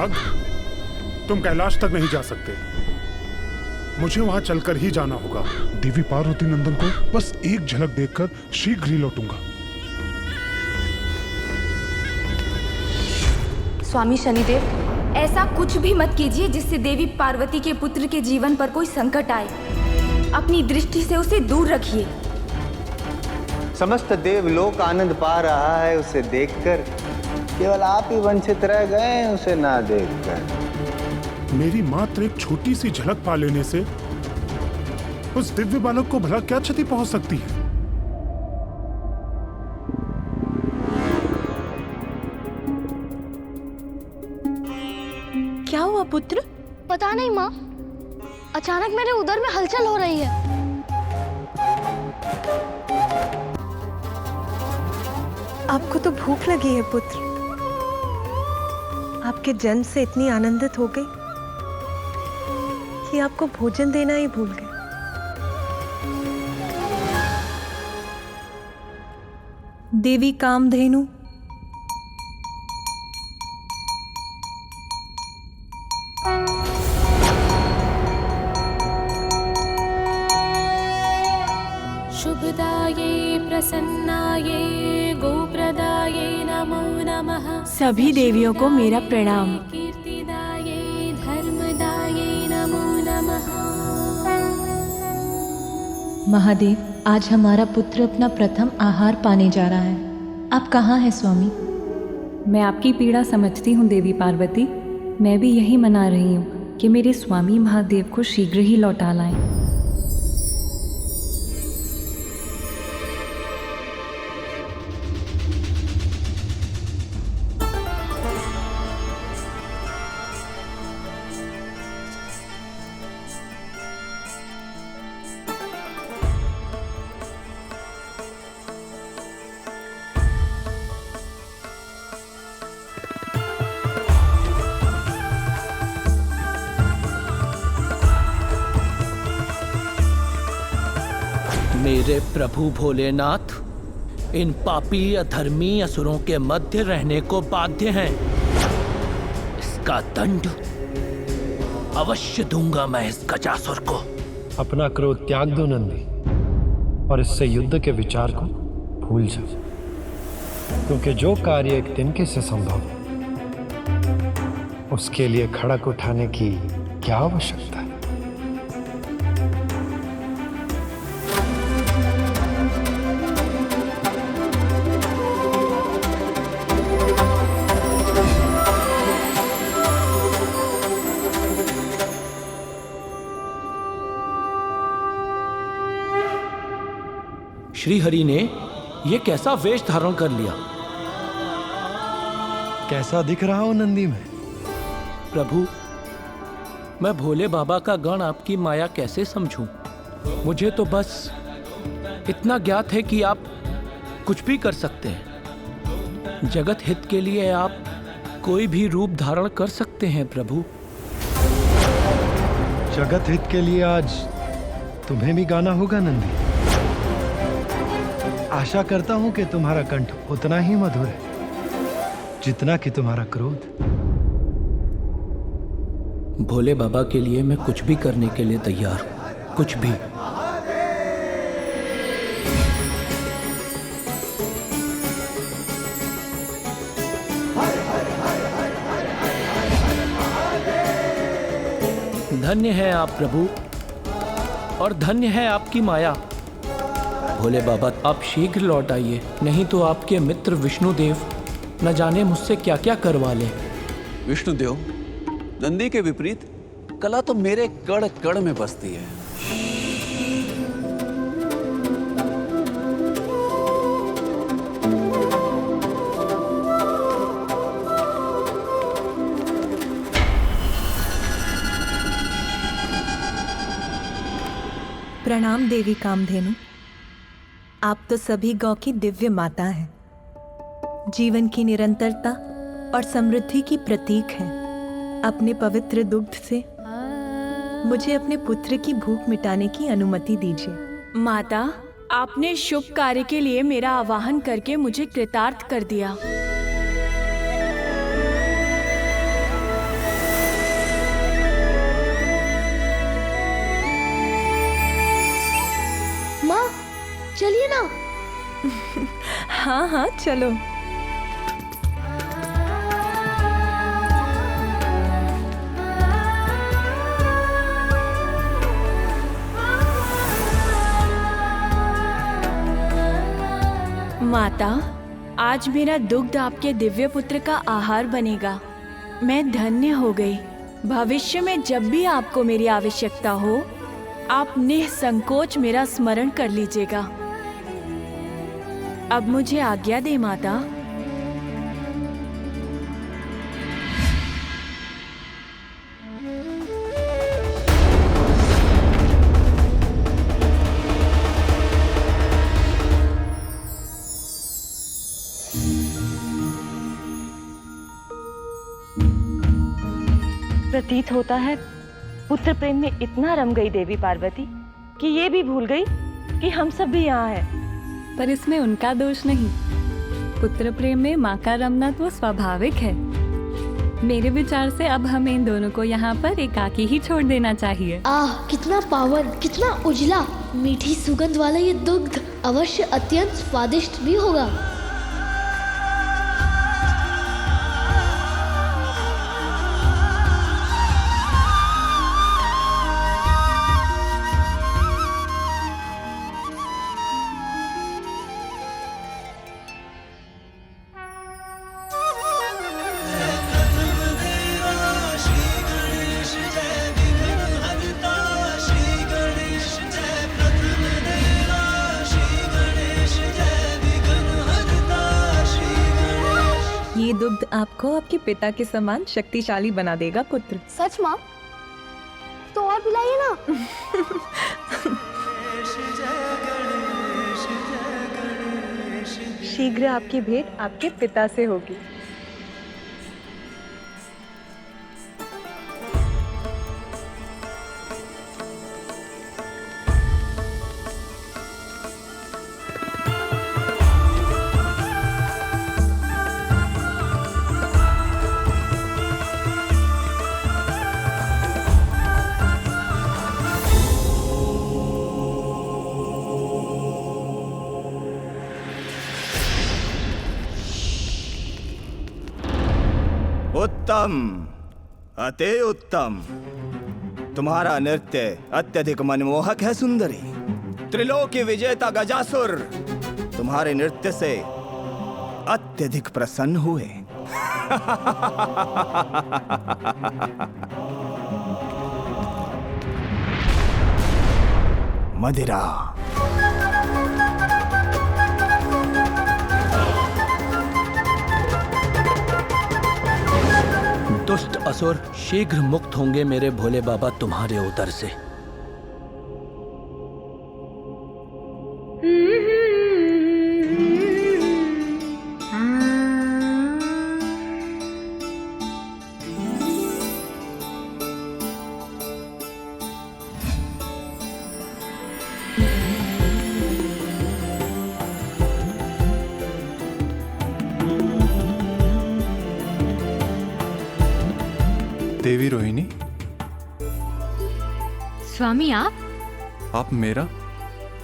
नाग, तुम कैलाश तक नहीं जा सकते। मुझे वहां चलकर ही जाना होगा। देवी पार्वती नंदन को बस एक झलक देखकर शीघ्र ही लौटूंगा। स्वामी शनिदेव, ऐसा कुछ भी मत कीजिए जिससे देवी पार्वती के पुत्र के जीवन पर कोई संकट आए। अपनी दृष्टि से उसे दूर रखिए। समस्त देवलोक आनंद पा रहा है उसे देखकर, केवल आप ही वंचित रह गए उसे ना देखकर। मेरी मात्र एक छोटी सी झलक पा लेने से उस दिव्य बालक को भला क्या क्षति पहुंच सकती है? क्या हुआ पुत्र? पता नहीं माँ, अचानक मेरे उदर में हलचल हो रही है। आपको तो भूख लगी है पुत्र। आपके जन्म से इतनी आनंदित हो गई कि आपको भोजन देना ही भूल गए। देवी कामधेनु, शुभदाये प्रसन्नाये गोप्रदाये नमो नमः। सभी देवियों को मेरा प्रणाम। कीर्तिदाये धर्मदाये नमो नमः। महादेव, आज हमारा पुत्र अपना प्रथम आहार पाने जा रहा है। आप कहाँ हैं स्वामी? मैं आपकी पीड़ा समझती हूँ देवी पार्वती। मैं भी यही मना रही हूँ कि मेरे स्वामी महादेव को शीघ्र ही लौटा लाएं। मेरे प्रभु भोलेनाथ, इन पापी अधर्मी असुरों के मध्य रहने को बाध्य हैं। इसका दंड अवश्य दूंगा मैं इस गजासुर को। अपना क्रोध त्याग दो नंदी, और इससे युद्ध के विचार को भूल जाओ, क्योंकि जो कार्य एक तिनके से संभव है उसके लिए खड़क उठाने की क्या आवश्यकता है। श्री हरि ने ये कैसा वेश धारण कर लिया? कैसा दिख रहा हो नंदी में? प्रभु, मैं भोले बाबा का गण आपकी माया कैसे समझूं? मुझे तो बस इतना ज्ञात है कि आप कुछ भी कर सकते हैं। जगत हित के लिए आप कोई भी रूप धारण कर सकते हैं प्रभु। जगत हित के लिए आज तुम्हें भी गाना होगा नंदी। आशा करता हूं कि तुम्हारा कंठ उतना ही मधुर है जितना कि तुम्हारा क्रोध। भोले बाबा के लिए मैं कुछ भी करने के लिए तैयार हूं, कुछ भी। धन्य है आप प्रभु, और धन्य है आपकी माया। भोले बाबा, आप शीघ्र लौट आइए, नहीं तो आपके मित्र विष्णुदेव न जाने मुझसे क्या क्या करवा ले। विष्णुदेव, नंदी के विपरीत कला तो मेरे कण कण में बसती है। प्रणाम देवी कामधेनु। आप तो सभी गौ की दिव्य माता हैं, जीवन की निरंतरता और समृद्धि की प्रतीक हैं। अपने पवित्र दुग्ध से मुझे अपने पुत्र की भूख मिटाने की अनुमति दीजिए। माता, आपने शुभ कार्य के लिए मेरा आवाहन करके मुझे कृतार्थ कर दिया। चलिए ना। हाँ हाँ चलो। माता, आज मेरा दुग्ध आपके दिव्य पुत्र का आहार बनेगा। मैं धन्य हो गई। भविष्य में जब भी आपको मेरी आवश्यकता हो, आप निसंकोच मेरा स्मरण कर लीजिएगा। अब मुझे आज्ञा दे माता। प्रतीत होता है पुत्र प्रेम में इतना रम गई देवी पार्वती कि ये भी भूल गई कि हम सब भी यहाँ हैं। पर इसमें उनका दोष नहीं। पुत्र प्रेम में माँ का रमना तो स्वाभाविक है। मेरे विचार से अब हमें इन दोनों को यहाँ पर एकाकी ही छोड़ देना चाहिए। आह, कितना पावन, कितना उजला, मीठी सुगंध वाला ये दुग्ध अवश्य अत्यंत स्वादिष्ट भी होगा। ये दुग्ध आपको आपके पिता के समान शक्तिशाली बना देगा पुत्र। सच माँ? तो और पिलाइए ना। शीघ्र आपकी भेंट आपके पिता से होगी। उत्तम, अति उत्तम। तुम्हारा नृत्य अत्यधिक मनमोहक है सुंदरी। त्रिलोकी विजेता गजासुर तुम्हारे नृत्य से अत्यधिक प्रसन्न हुए। मदिरा। दुष्ट असुर शीघ्र मुक्त होंगे मेरे भोले बाबा तुम्हारे उदर से। देवी रोहिणी। स्वामी आप मेरा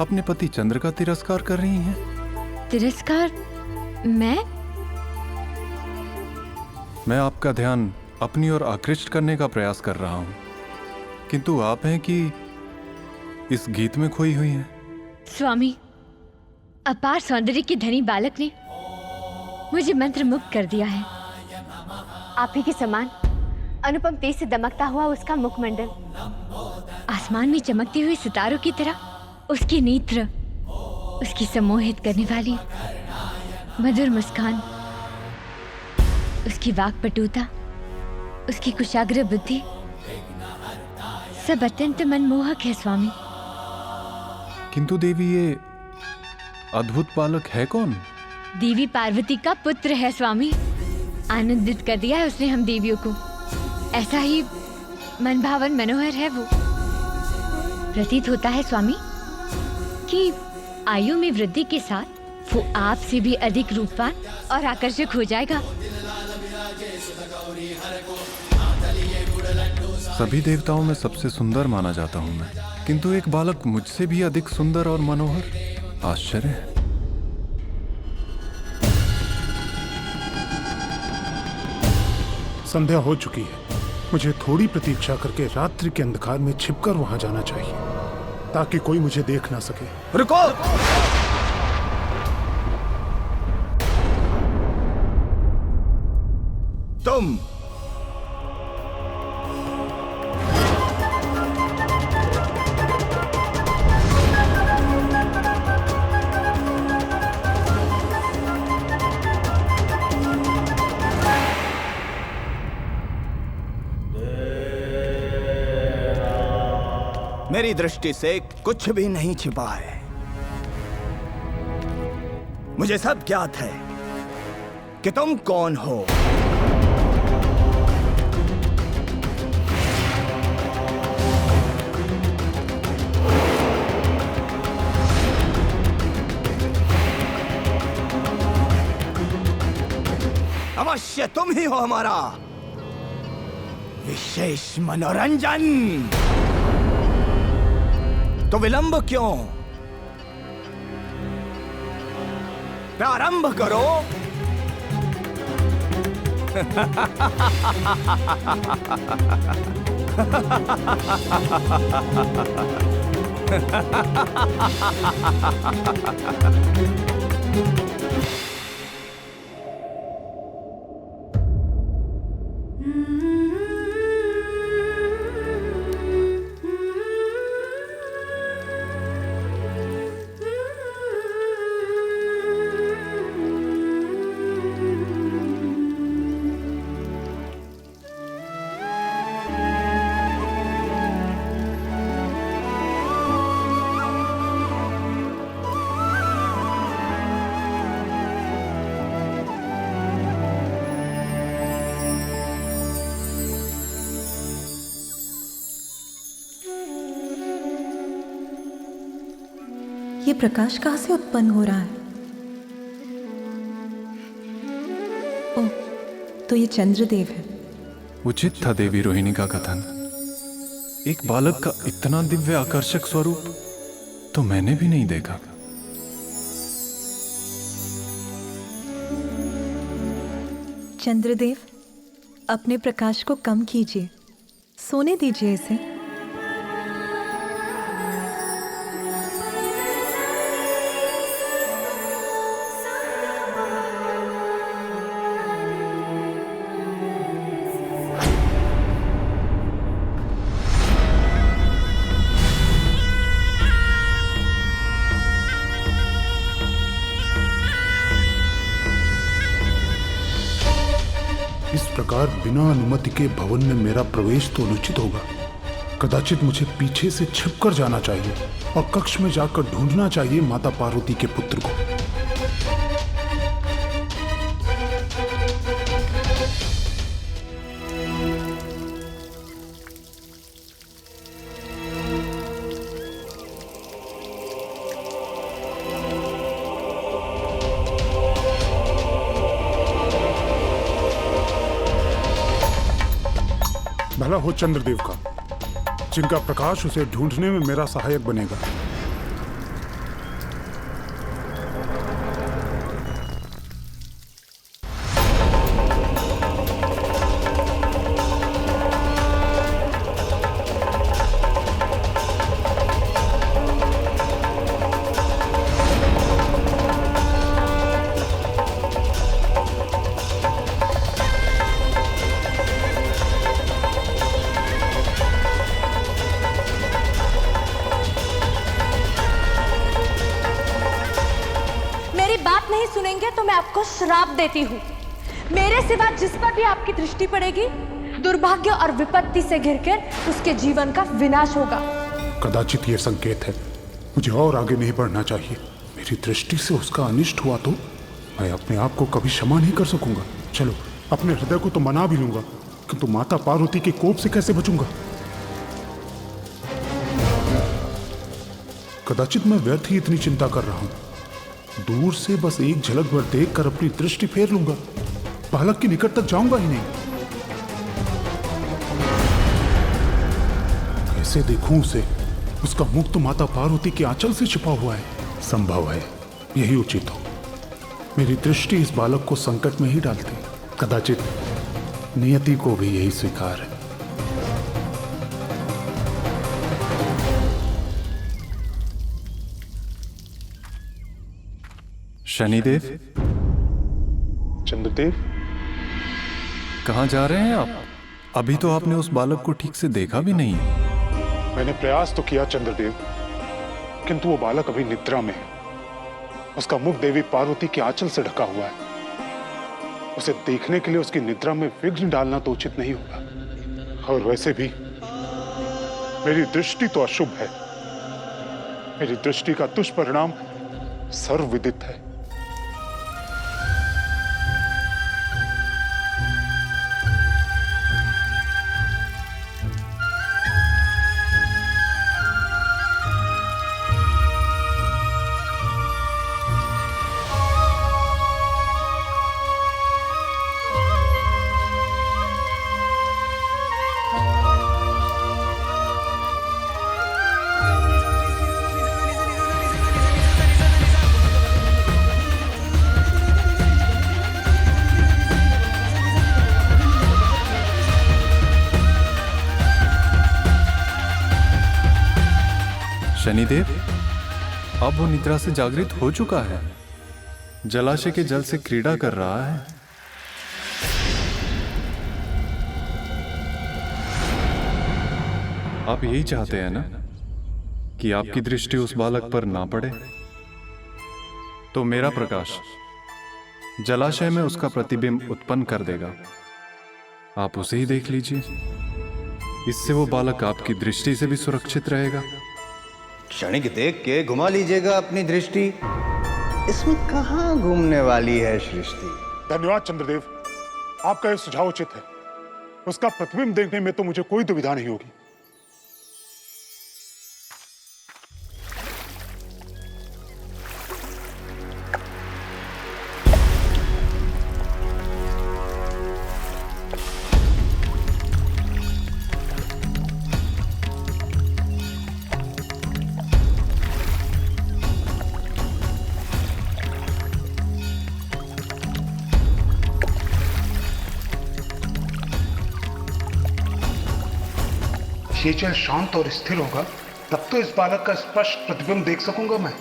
अपने पति चंद्र का तिरस्कार कर रही हैं। तिरस्कार? मैं आपका ध्यान अपनी ओर आकृष्ट करने का प्रयास कर रहा हूं, किंतु आप हैं कि इस गीत में खोई हुई हैं। स्वामी, अपार सौंदर्य के धनी बालक ने मुझे मंत्र मुक्त कर दिया है। आप ही के समान अनुपम तेज से दमकता हुआ उसका मुखमंडल, आसमान में चमकती हुई सितारों की तरह उसके नेत्र, उसकी सम्मोहित करने वाली मधुर मुस्कान, उसकी वाक्पटुता, उसकी कुशाग्र बुद्धि, सब अत्यंत मनमोहक है स्वामी। किंतु देवी, ये अद्भुत बालक है कौन? देवी पार्वती का पुत्र है स्वामी। आनंदित कर दिया है उसने हम देवियों को। ऐसा ही मनभावन मनोहर है वो। प्रतीत होता है स्वामी कि आयु में वृद्धि के साथ वो आपसे भी अधिक रूपवान और आकर्षक हो जाएगा। सभी देवताओं में सबसे सुंदर माना जाता हूं मैं, किंतु एक बालक मुझसे भी अधिक सुंदर और मनोहर। आश्चर्य है। संध्या हो चुकी है। मुझे थोड़ी प्रतीक्षा करके रात्रि के अंधकार में छिपकर वहां जाना चाहिए ताकि कोई मुझे देख ना सके। रुको! तुम मेरी दृष्टि से कुछ भी नहीं छिपा है। मुझे सब ज्ञात है कि तुम कौन हो। अवश्य तुम ही हो हमारा विशेष मनोरंजन। तो विलंब क्यों? प्रारंभ करो। ये प्रकाश कहाँ से उत्पन्न हो रहा है? ओह, तो ये चंद्रदेव है। उचित था देवी रोहिणी का कथन। एक बालक का इतना दिव्य आकर्षक स्वरूप तो मैंने भी नहीं देखा। चंद्रदेव, अपने प्रकाश को कम कीजिए, सोने दीजिए इसे। इस प्रकार बिना अनुमति के भवन में मेरा प्रवेश तो अनुचित होगा। कदाचित मुझे पीछे से छिपकर जाना चाहिए और कक्ष में जाकर ढूंढना चाहिए माता पार्वती के पुत्र को। भला हो चंद्रदेव का, जिनका प्रकाश उसे ढूंढने में मेरा सहायक बनेगा। सुनेंगे तो मैं आपको श्राप देती हूँ। मेरे सिवा जिस पर भी आपकी दृष्टि पड़ेगी, दुर्भाग्य और विपत्ति से घिरकर उसके जीवन का विनाश होगा। कदाचित यह संकेत है, मुझे और आगे नहीं बढ़ना चाहिए। मेरी दृष्टि से उसका अनिष्ट हुआ तो मैं अपने आप को कभी क्षमा नहीं कर सकूंगा। चलो, अपने हृदय को तो मना भी लूंगा, किंतु माता पार्वती के कोप से कैसे बचूंगा? कदाचित मैं व्यर्थ ही इतनी चिंता कर रहा हूं। दूर से बस एक झलक भर देखकर अपनी दृष्टि फेर लूंगा, बालक के निकट तक जाऊंगा ही नहीं। कैसे देखूं उसे? उसका मुख तो माता पार्वती के आंचल से छिपा हुआ है। संभव है, यही उचित हो। मेरी दृष्टि इस बालक को संकट में ही डालती, कदाचित नियति को भी यही स्वीकार है। शनिदेव, चंद्रदेव, कहाँ जा रहे हैं आप? अभी तो आपने उस बालक को ठीक से देखा भी नहीं। मैंने प्रयास तो किया चंद्रदेव, किंतु वो बालक अभी निद्रा में है। उसका मुख देवी पार्वती के आंचल से ढका हुआ है। उसे देखने के लिए उसकी निद्रा में विघ्न डालना तो उचित नहीं होगा। और वैसे भी मेरी दृष्टि तो अशुभ है। मेरी दृष्टि का दुष्परिणाम सर्वविदित है। शनिदेव, अब वो निद्रा से जागृत हो चुका है। जलाशय के जल से क्रीड़ा कर रहा है। आप यही चाहते हैं ना कि आपकी दृष्टि उस बालक पर ना पड़े? तो मेरा प्रकाश जलाशय में उसका प्रतिबिंब उत्पन्न कर देगा। आप उसे ही देख लीजिए। इससे वो बालक आपकी दृष्टि से भी सुरक्षित रहेगा। क्षणिक देख के घुमा लीजिएगा अपनी दृष्टि। इसमें कहां घूमने वाली है सृष्टि। धन्यवाद चंद्रदेव, आपका यह सुझाव उचित है। उसका प्रतिबिंब देखने में तो मुझे कोई दुविधा नहीं होगी। ये जल शांत और स्थिर होगा, तब तो इस बालक का स्पष्ट प्रतिबिंब देख सकूंगा मैं।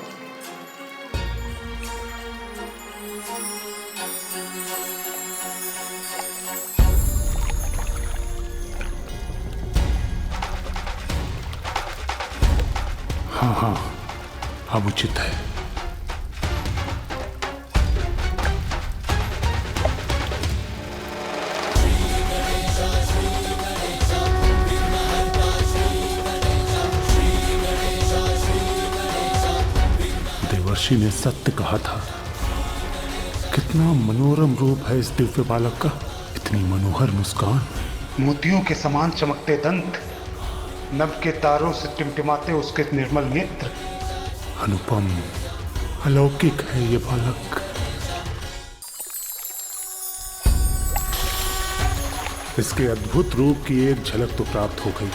हाँ, अब उचित है। देवर्षि ने सत्य कहा था। कितना मनोरम रूप है इस दिव्य बालक का। इतनी मनोहर मुस्कान, मोतियों के समान चमकते दंत, नभ के तारों से टिमटिमाते उसके निर्मल नेत्र। अनुपम, अलौकिक है ये बालक। इसके अद्भुत रूप की एक झलक तो प्राप्त हो गई।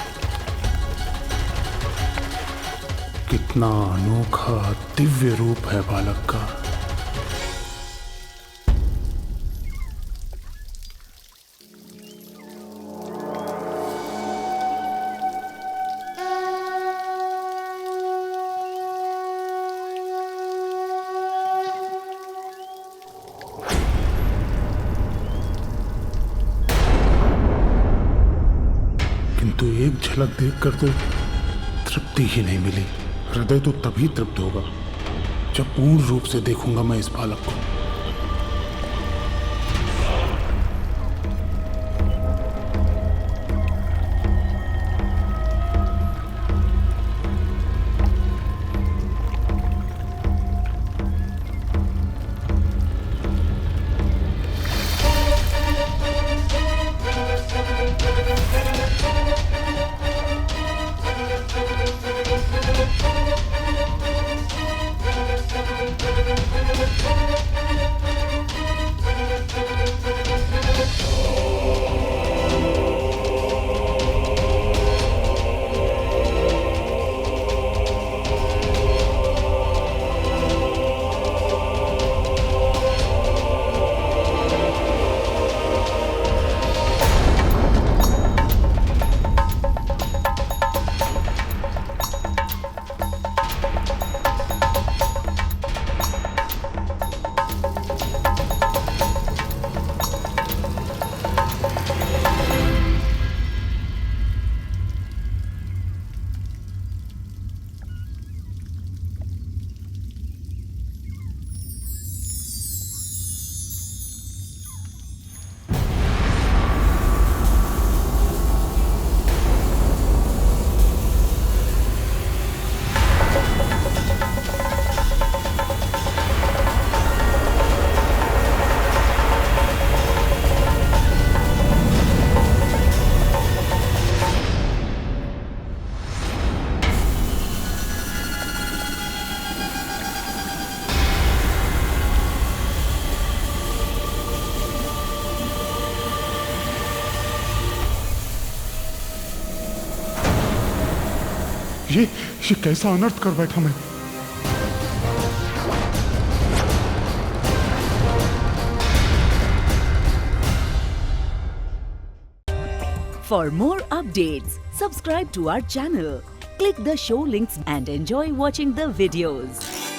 कितना अनोखा दिव्य रूप है बालक का। किंतु एक झलक देखकर तो तृप्ति ही नहीं मिली। हृदय तो तभी तृप्त होगा जब पूर्ण रूप से देखूंगा मैं इस बालक को। ये कैसा अनर्थ कर बैठा मैं। For more updates, subscribe to our channel, click the show links and enjoy watching the videos.